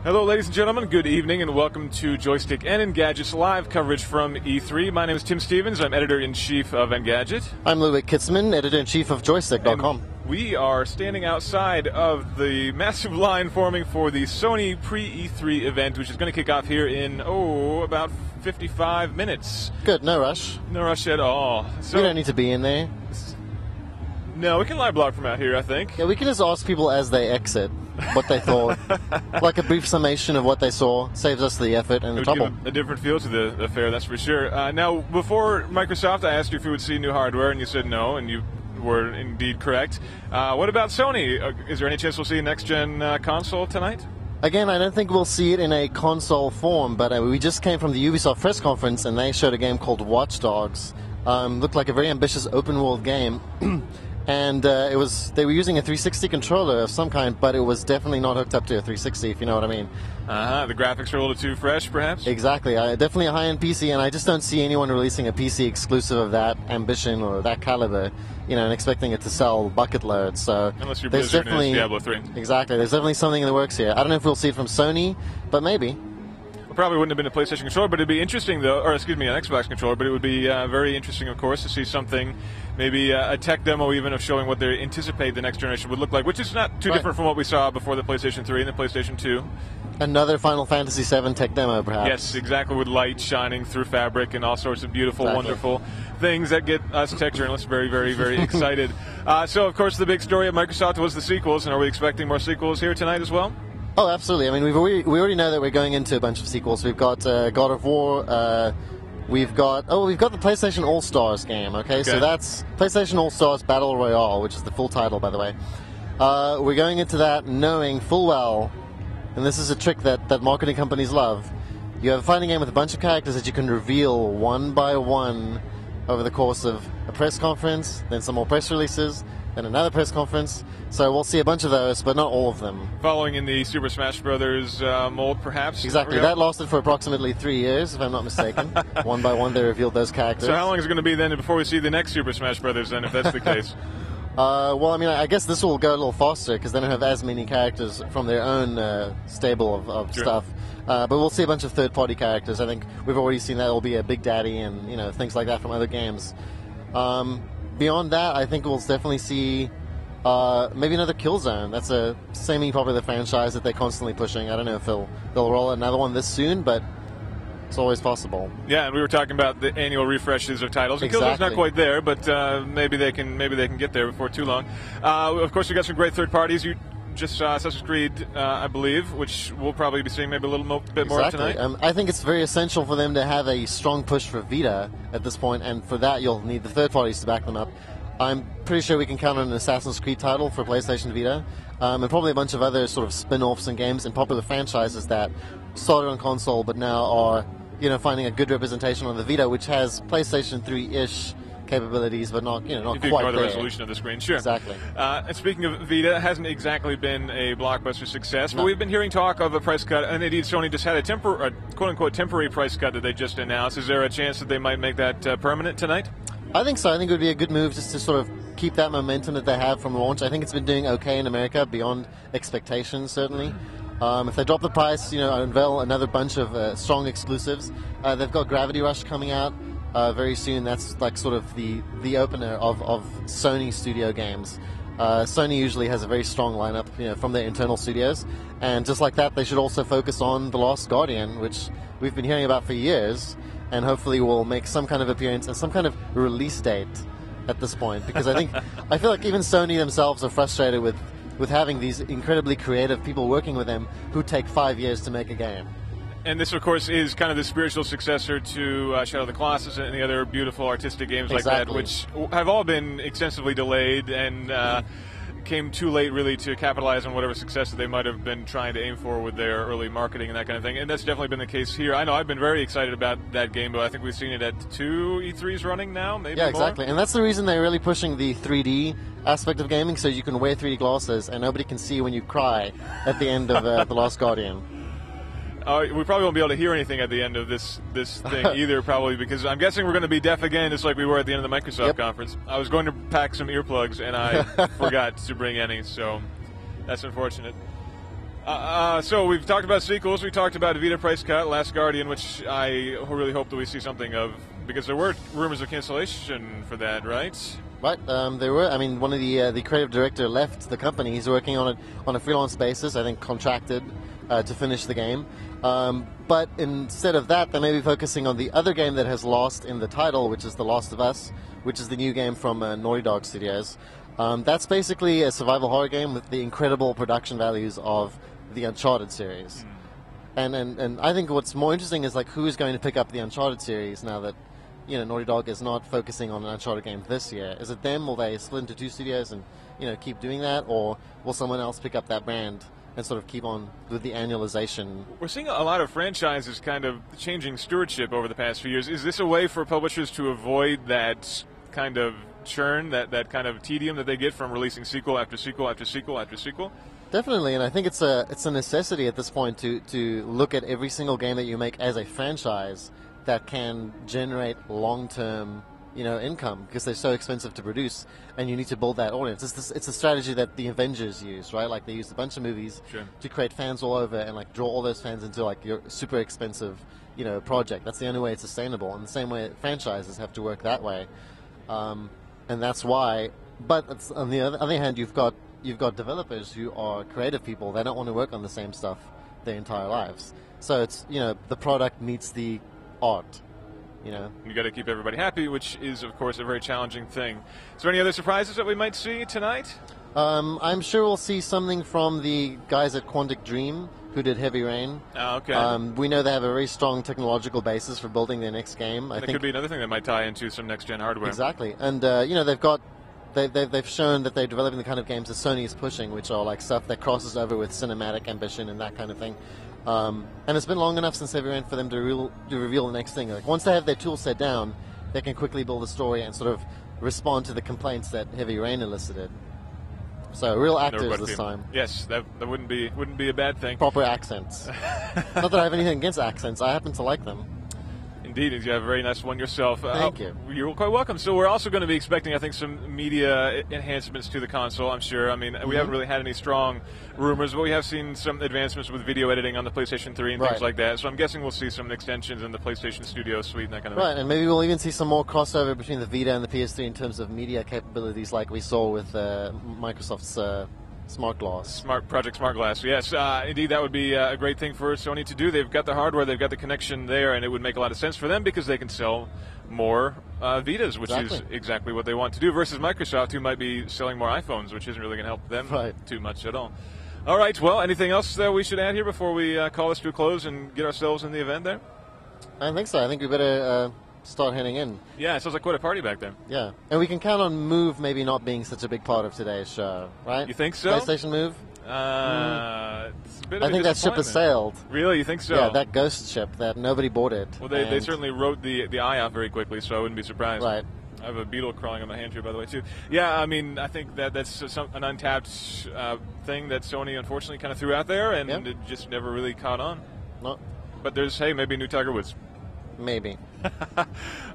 Hello, ladies and gentlemen. Good evening, and welcome to Joystiq and Engadget's live coverage from E3. My name is Tim Stevens. I'm editor-in-chief of Engadget. I'm Ludwig Kitzman, editor-in-chief of Joystiq.com. We are standing outside of the massive line forming for the Sony pre-E3 event, which is going to kick off here in, about 55 minutes. Good, no rush. No rush at all. So, we don't need to be in there. No, we can live blog from out here, I think. Yeah, we can just ask people as they exit what they thought. Like a brief summation of what they saw saves us the effort and the trouble. Give a different feel to the affair, that's for sure. Now, before Microsoft, I asked you if you would see new hardware, and you said no, and you were indeed correct. What about Sony? Is there any chance we'll see a next-gen console tonight? Again, I don't think we'll see it in a console form, but we just came from the Ubisoft press conference, and they showed a game called Watch Dogs. Looked like a very ambitious open-world game. And they were using a 360 controller of some kind, but it was definitely not hooked up to a 360, if you know what I mean. The graphics are a little too fresh, perhaps? Exactly. Definitely a high-end PC, and I just don't see anyone releasing a PC exclusive of that ambition or that caliber, and expecting it to sell bucket loads. So unless you're Blizzard and it's Diablo 3. Exactly. There's definitely something in the works here. I don't know if we'll see it from Sony, but maybe. Probably wouldn't have been a PlayStation controller, but it'd be interesting, though, or excuse me, an Xbox controller, but it would be very interesting, of course, to see something, maybe a tech demo even of showing what they anticipate the next generation would look like, which is not too different from what we saw before the PlayStation 3 and the PlayStation 2. Another Final Fantasy VII tech demo, perhaps. Yes, exactly, with light shining through fabric and all sorts of beautiful, wonderful things that get us tech journalists very, very, very excited. So, of course, the big story at Microsoft was the sequels, and are we expecting more sequels here tonight as well? Oh, absolutely. I mean, we already know that we're going into a bunch of sequels. We've got God of War. We've got the PlayStation All Stars game. Okay, so that's PlayStation All Stars Battle Royale, which is the full title, by the way. We're going into that knowing full well, and this is a trick that marketing companies love. You have a fighting game with a bunch of characters that you can reveal one by one over the course of a press conference, then some more press releases, then another press conference. So we'll see a bunch of those, but not all of them. Following in the Super Smash Brothers mold, perhaps? Exactly. That lasted for approximately 3 years, if I'm not mistaken. One by one, they revealed those characters. So how long is it going to be then before we see the next Super Smash Brothers, then, if that's the case? Well, I mean, I guess this will go a little faster, because they don't have as many characters from their own stable of stuff. But we'll see a bunch of third-party characters. I think we've already seen that will be a Big Daddy and things like that from other games. Beyond that, I think we'll definitely see maybe another Killzone. That's a semi-popular franchise that they're constantly pushing. I don't know if they'll roll out another one this soon, but it's always possible. Yeah, and we were talking about the annual refreshes of titles. And Killzone's not quite there, but maybe they can get there before too long. Of course, we got some great third parties. You just saw Assassin's Creed, I believe, which we'll probably be seeing maybe a little bit more of tonight. I think it's very essential for them to have a strong push for Vita at this point, and for that you'll need the third parties to back them up. I'm pretty sure we can count on an Assassin's Creed title for PlayStation Vita, and probably a bunch of other sort of spin-offs and games and popular franchises that started on console but now are finding a good representation on the Vita, which has PlayStation 3-ish capabilities, but not not if you quite ignore the there. resolution of the screen, sure. Exactly. And speaking of Vita, it hasn't exactly been a blockbuster success, but we've been hearing talk of a price cut, and indeed Sony just had a quote-unquote temporary price cut that they just announced. Is there a chance that they might make that permanent tonight? I think so. I think it would be a good move just to sort of keep that momentum that they have from launch. I think it's been doing okay in America, beyond expectations, certainly. If they drop the price, unveil another bunch of strong exclusives. They've got Gravity Rush coming out very soon. That's like sort of the opener of Sony studio games. Sony usually has a very strong lineup, from their internal studios, and just like that, they should also focus on The Last Guardian, which we've been hearing about for years, and hopefully will make some kind of appearance and some kind of release date at this point. Because I feel like even Sony themselves are frustrated with having these incredibly creative people working with them who take 5 years to make a game. And this, of course, is kind of the spiritual successor to Shadow of the Colossus and the other beautiful artistic games like that, which have all been extensively delayed and came too late, really, to capitalize on whatever success that they might have been trying to aim for with their early marketing and that kind of thing. And that's definitely been the case here. I know I've been very excited about that game, but I think we've seen it at 2 E3s running now, maybe more. Yeah, exactly. And that's the reason they're really pushing the 3D aspect of gaming, so you can wear 3D glasses and nobody can see when you cry at the end of The Last Guardian. We probably won't be able to hear anything at the end of this thing either, probably, because I'm guessing we're going to be deaf again, just like we were at the end of the Microsoft conference. I was going to pack some earplugs, and I forgot to bring any, so that's unfortunate. So we've talked about sequels. We talked about a Vita price cut, Last Guardian, which I really hope that we see something of, because there were rumors of cancellation for that, right? Right, there were. I mean, one of the creative director left the company. He's working on it on a freelance basis, I think contracted to finish the game. But instead of that, they may be focusing on the other game that has lost in the title, which is The Last of Us, which is the new game from Naughty Dog Studios. That's basically a survival horror game with the incredible production values of the Uncharted series. And I think what's more interesting is like who is going to pick up the Uncharted series now that Naughty Dog is not focusing on an Uncharted game this year. Is it them? Will they split into two studios and keep doing that, or will someone else pick up that brand and sort of keep on with the annualization? We're seeing a lot of franchises kind of changing stewardship over the past few years. Is this a way for publishers to avoid that kind of churn, that kind of tedium that they get from releasing sequel after sequel after sequel after sequel? Definitely, and I think it's a necessity at this point to look at every single game that you make as a franchise that can generate long-term income, because they're so expensive to produce, and you need to build that audience. It's a strategy that the Avengers used, right? Like they used a bunch of movies to create fans all over and like draw all those fans into like your super expensive project. That's the only way it's sustainable, and the same way franchises have to work that way. And that's why. But on the other hand, you've got developers who are creative people. They don't want to work on the same stuff their entire lives. So it's the product meets the art. You got to keep everybody happy, which is of course a very challenging thing. Is there any other surprises that we might see tonight? I'm sure we'll see something from the guys at Quantic Dream who did Heavy Rain. Oh, okay. We know they have a very strong technological basis for building their next game. I think could be another thing that might tie into some next-gen hardware. Exactly, and they've shown that they're developing the kind of games that Sony is pushing, which are like stuff that crosses over with cinematic ambition and that kind of thing. And it's been long enough since Heavy Rain for them to reveal the next thing. Like once they have their tool set down, they can quickly build a story and sort of respond to the complaints that Heavy Rain elicited. So real actors this time. Yes, that wouldn't be a bad thing. Proper accents. Not that I have anything against accents. I happen to like them. Indeed, you have a very nice one yourself. Thank you. You're quite welcome. So we're also going to be expecting, I think, some media enhancements to the console, I'm sure. I mean, we haven't really had any strong rumors, but we have seen some advancements with video editing on the PlayStation 3 and things like that. So I'm guessing we'll see some extensions in the PlayStation Studio Suite and that kind of thing. Right, and maybe we'll even see some more crossover between the Vita and the PS3 in terms of media capabilities like we saw with Microsoft's SmartGlass. Project SmartGlass, yes. Indeed, that would be a great thing for Sony to do. They've got the hardware, they've got the connection there, and it would make a lot of sense for them because they can sell more Vitas, which is exactly what they want to do, versus Microsoft, who might be selling more iPhones, which isn't really going to help them too much at all. All right, well, anything else that we should add here before we call this to a close and get ourselves in the event there? I think so. I think we better start heading in. Yeah, it sounds like quite a party back there. Yeah, and we can count on Move maybe not being such a big part of today's show, right? You think so? PlayStation Move? It's a bit of I think that ship has sailed. Really? You think so? Yeah, that ghost ship, that nobody bought it. Well, they certainly wrote the eye out very quickly, so I wouldn't be surprised. Right. I have a beetle crawling on my hand here, by the way, too. Yeah, I mean, I think that's an untapped thing that Sony unfortunately kind of threw out there, and it just never really caught on. No. But there's, hey, maybe a new Tiger Woods. Maybe.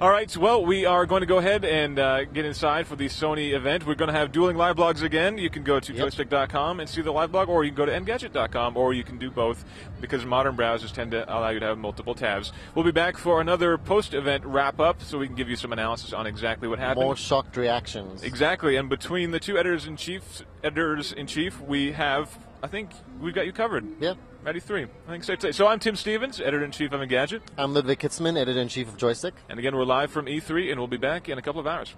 All right, well, we are going to go ahead and get inside for the Sony event. We're going to have dueling live blogs again. You can go to Joystiq.com and see the live blog, or you can go to Engadget.com, or you can do both because modern browsers tend to allow you to have multiple tabs. We'll be back for another post-event wrap-up so we can give you some analysis on exactly what happened. More shocked reactions. Exactly, and between the two editors-in-chief, we have, I think, we've got you covered. Yeah. Ready 3. I think safe to say. So I'm Tim Stevens, editor-in-chief of Engadget. I'm Ludwig Kitzman, editor-in-chief of Joystiq. And again, we're live from E3, and we'll be back in a couple of hours.